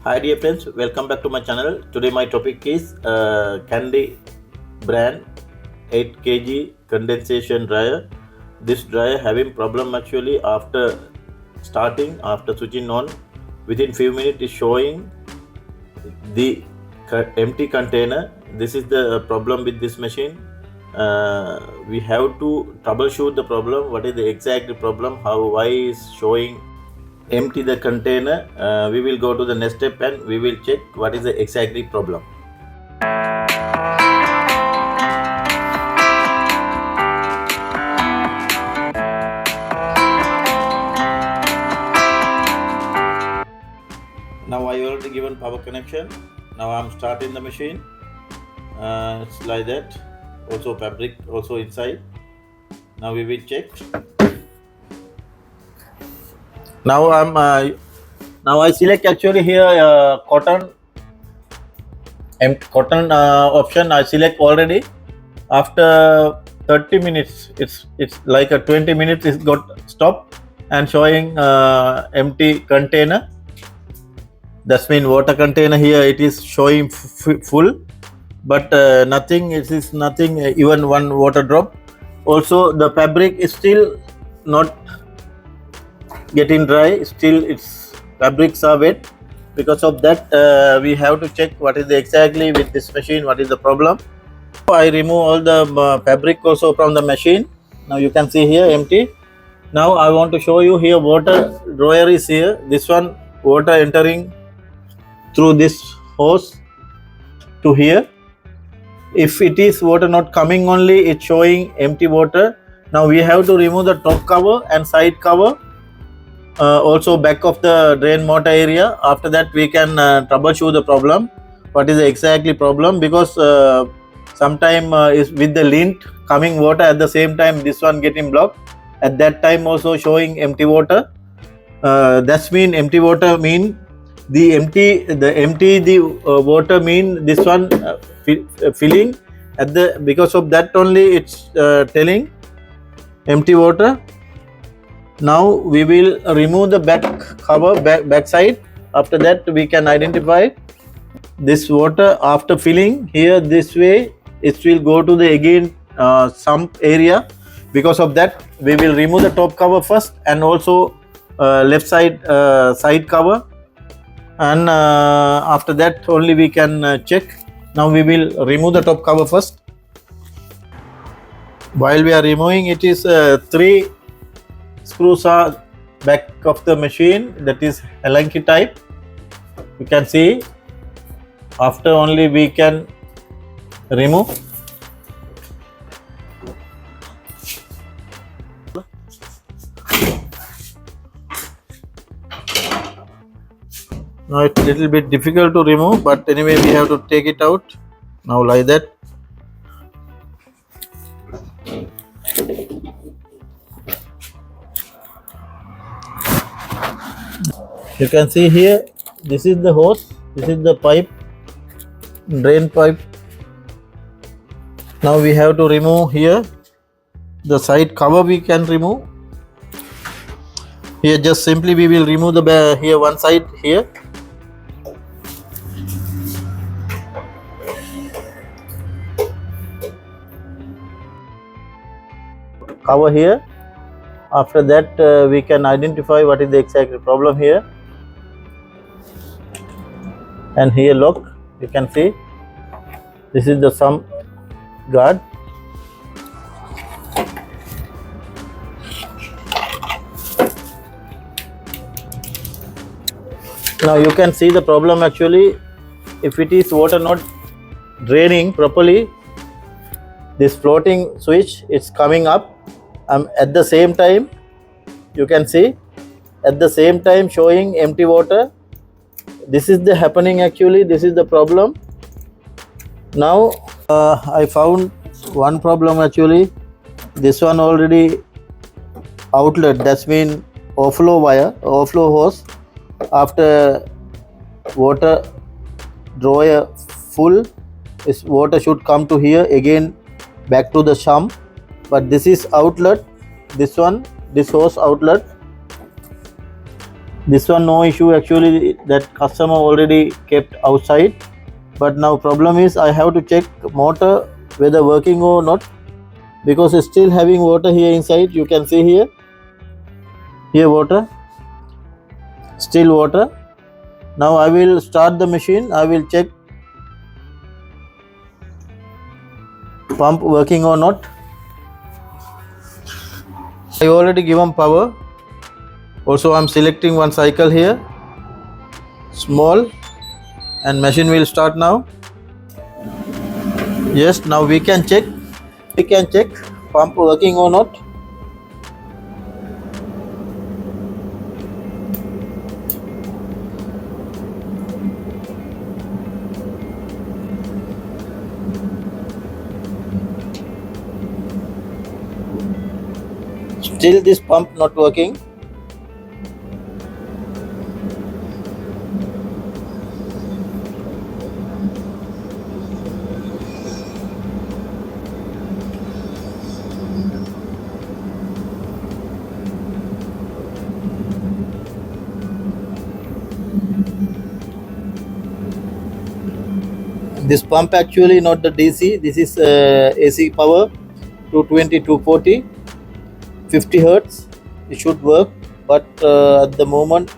Hi dear friends, welcome back to my channel. Today my topic is Candy brand 8 kg condensation dryer. This dryer having problem actually after switching on. Within few minutes is showing the empty container. This is the problem with this machine. We have to troubleshoot the problem. What is the exact problem? Why is showing empty the container? We will go to the next step and we will check what is the exactly problem. Now I already given power connection. Now I'm starting the machine. It's like that. Also fabric also inside. Now we will check. Now now I select actually here cotton option. I select already. After 30 minutes, it's like a 20 minutes it got stopped and showing empty container. That's mean water container here it is showing full, but nothing. It is nothing. Even one water drop. Also the fabric is still not getting dry. Still its fabrics are wet. Because of that we have to check what is the exactly with this machine, what is the problem. I remove all the fabric also from the machine. Now you can see here empty. Now I want to show you here water dryer is here. This one water entering through this hose to here. If it is water not coming only, it's showing empty water. Now we have to remove the top cover and side cover. Also back of the drain motor area. After that we can troubleshoot the problem. What is the exactly problem? Because sometime is with the lint coming water at the same time this one getting blocked. At that time also showing empty water. That's mean empty water mean the water mean this one filling at the, because of that only it's telling empty water. Now we will remove the back cover, back side. After that we can identify this water after filling here this way. It will go to the again sump area. Because of that we will remove the top cover first and also left side side cover, and after that only we can check. Now we will remove the top cover first. While we are removing, it is 3 screws are back of the machine, that is Allen-key type. You can see after only we can remove. Now it's a little bit difficult to remove, but anyway we have to take it out. Now like that. You can see here, this is the hose, this is the pipe, drain pipe. Now we have to remove here the side cover. We can remove here. Just simply we will remove the here one side here. Cover here. After that we can identify what is the exact problem here. And here look, you can see this is the sump guard. Now you can see the problem actually. If it is water not draining properly, this floating switch is coming up. At the same time you can see at the same time showing empty water. This is the happening actually. This is the problem. Now I found one problem actually. This one already outlet, that's mean overflow wire, overflow hose. After water dryer full, this water should come to here again back to the sump. But this is outlet, this one, this hose outlet. This one no issue, actually that customer already kept outside, but now problem is I have to check motor whether working or not, because it's still having water here inside. You can see here water, still water. Now I will start the machine. I will check pump working or not. I already given power. Also I'm selecting one cycle here, small, and machine will start now. Yes, now we can check pump working or not. Still this pump not working. This pump actually not the DC, this is AC power, 220, 240, 50 hertz. It should work, but at the moment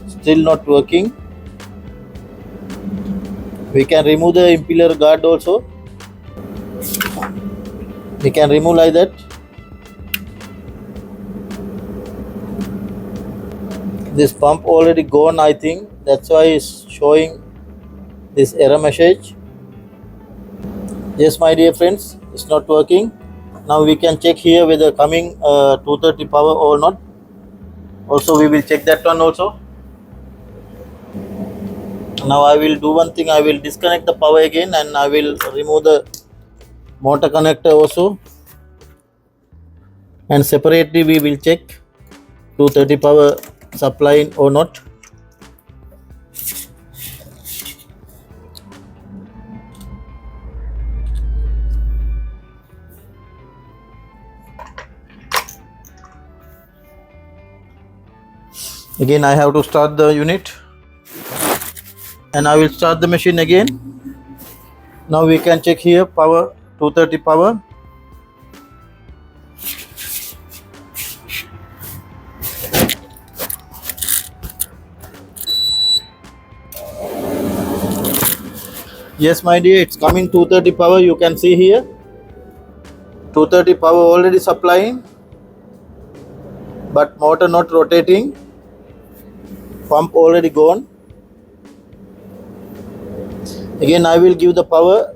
still not working. We can remove the impeller guard also. We can remove like that. This pump already gone, I think. That's why it's showing this error message. Yes, my dear friends, it's not working. Now we can check here whether coming 230 power or not. Also we will check that one also. Now I will do one thing. I will disconnect the power again and I will remove the motor connector also. And separately we will check 230 power supply or not. Again I have to start the unit and I will start the machine again. Now we can check here power, 230 power. Yes, my dear, it's coming 230 power. You can see here 230 power already supplying, but motor not rotating. Pump already gone. Again I will give the power.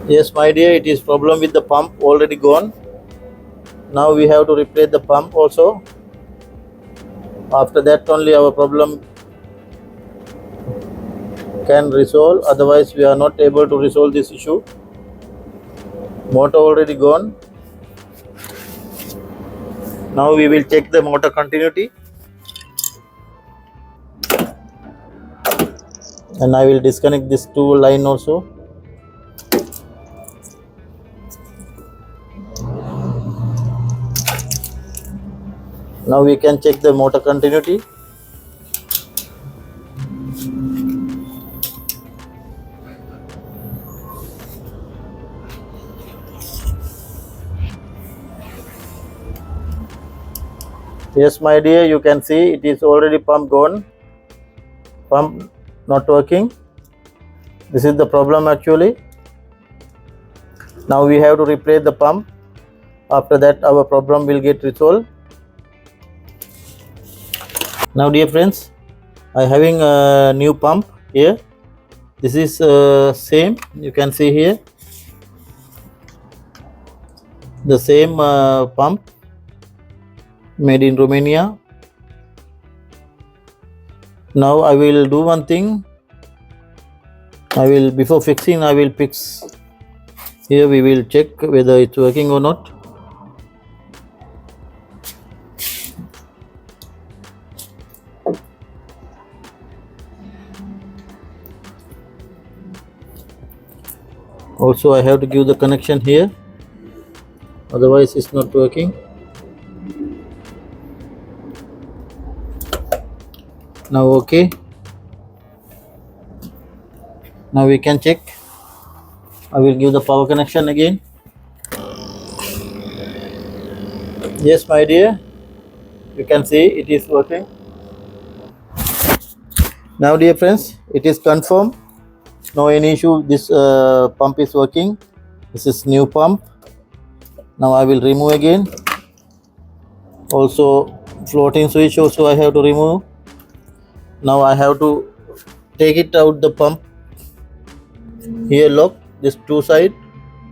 Yes, my dear, it is problem with the pump already gone. Now we have to replace the pump also. After that only our problem can resolve, otherwise we are not able to resolve this issue. Motor already gone. Now we will check the motor continuity and I will disconnect this two line also. Now we can check the motor continuity. Yes, my dear, you can see it is already pump gone. Pump not working. This is the problem actually. Now we have to replace the pump. After that our problem will get resolved. Now dear friends, I having a new pump here. This is same, you can see here the same pump made in Romania. Now I will do one thing. Before fixing, I will fix here. We will check whether it's working or not. Also I have to give the connection here, otherwise it's not working. Now okay, now we can check. I will give the power connection again. Yes my dear, you can see it is working. Now dear friends, it is confirmed, no any issue, this pump is working. This is new pump. Now I will remove again. Also floating switch also I have to remove. Now I have to take it out the pump. Here lock this two side,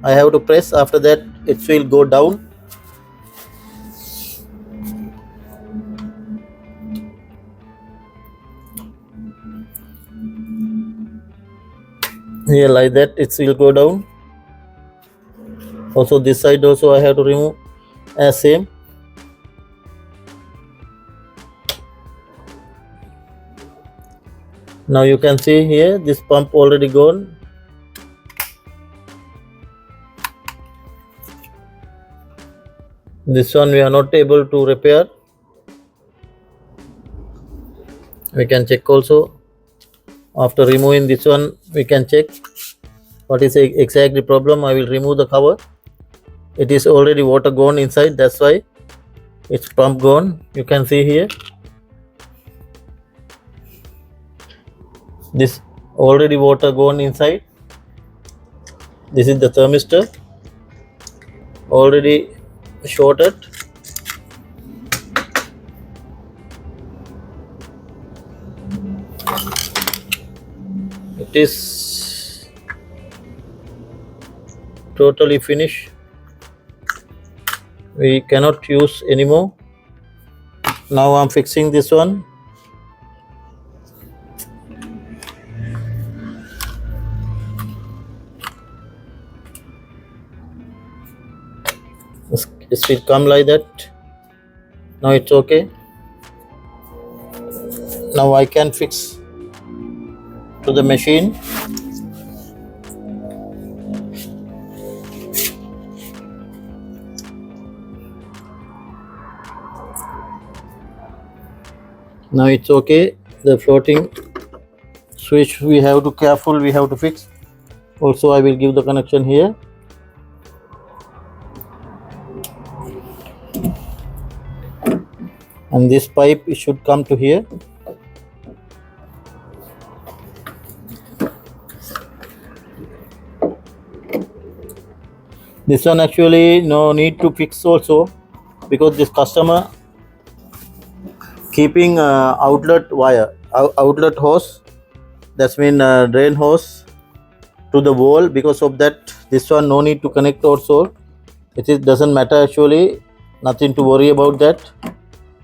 I have to press, after that it will go down. Here like that it will go down. Also this side also I have to remove as same. Now you can see here this pump already gone. This one we are not able to repair. We can check also. After removing this one we can check what is exactly problem. I will remove the cover. It is already water gone inside, that's why it's pump gone. You can see here this already water gone inside. This is the thermistor already shorted. It is totally finished. We cannot use anymore. Now I'm fixing this one. It will come like that. Now it's okay. Now I can fix to the machine. Now it's okay. The floating switch we have to careful, we have to fix. Also I will give the connection here. And this pipe it should come to here. This one actually no need to fix also, because this customer keeping outlet wire, outlet hose, that's mean drain hose to the wall. Because of that this one no need to connect also. It doesn't matter actually, nothing to worry about that.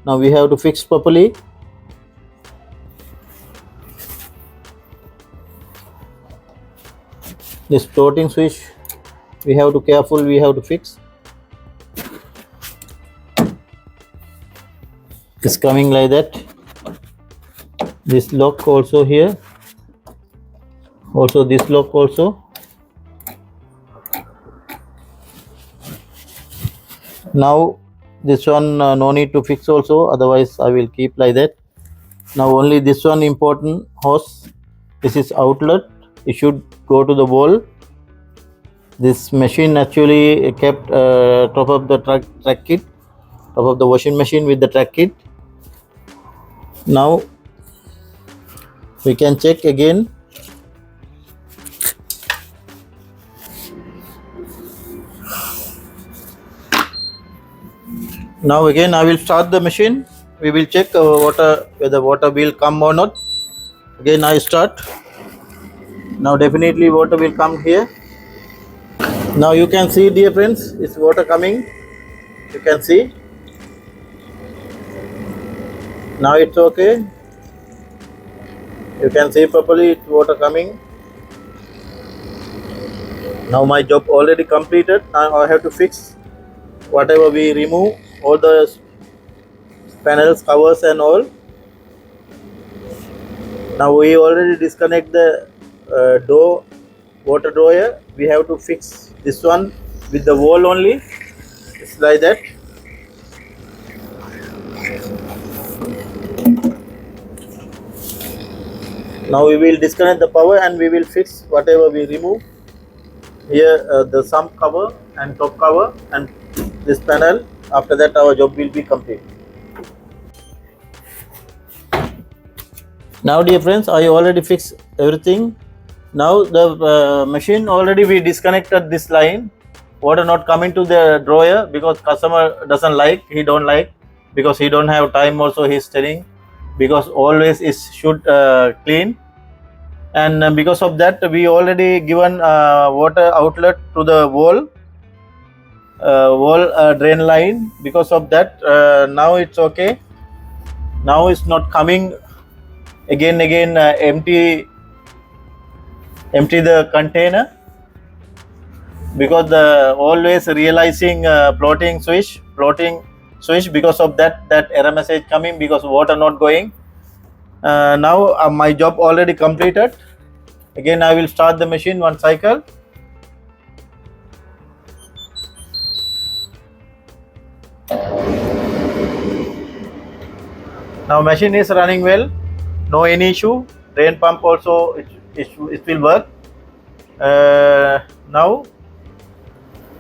Now we have to fix properly. This floating switch we have to careful, we have to fix. It's coming like that. This lock also here, also this lock also. Now this one no need to fix also, otherwise I will keep like that. Now only this one important hose, this is outlet, it should go to the wall. This machine actually kept top of the track kit, top of the washing machine with the track kit. Now we can check again. Now again I will start the machine. We will check whether water will come or not. Again I start. Now definitely water will come here. Now you can see dear friends, it's water coming. You can see. Now it's okay. You can see properly, it's water coming. Now my job already completed. Now I have to fix whatever we remove, all the panels, covers and all. Now we already disconnect the door water dryer, we have to fix this one with the wall only. It's like that. Now we will disconnect the power and we will fix whatever we remove. Here the sump cover and top cover and this panel. After that our job will be complete. Now dear friends, I already fixed everything. Now the machine already we disconnected this line. Water not coming to the dryer because customer doesn't like, he don't like, because he don't have time also, he's telling, because always it should clean. And because of that we already given water outlet to the wall drain line. Because of that now it's okay. Now it's not coming again empty the container, because the always realizing floating switch, because of that error message coming, because water not going. Now my job already completed. Again I will start the machine one cycle. Now machine is running well, no any issue. Drain pump also it will work. Now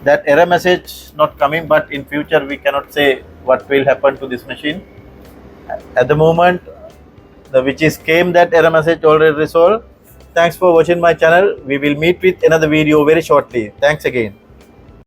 that error message not coming, but in future we cannot say what will happen to this machine. At the moment the which is came, that error message already resolved. Thanks for watching my channel. We will meet with another video very shortly. Thanks again.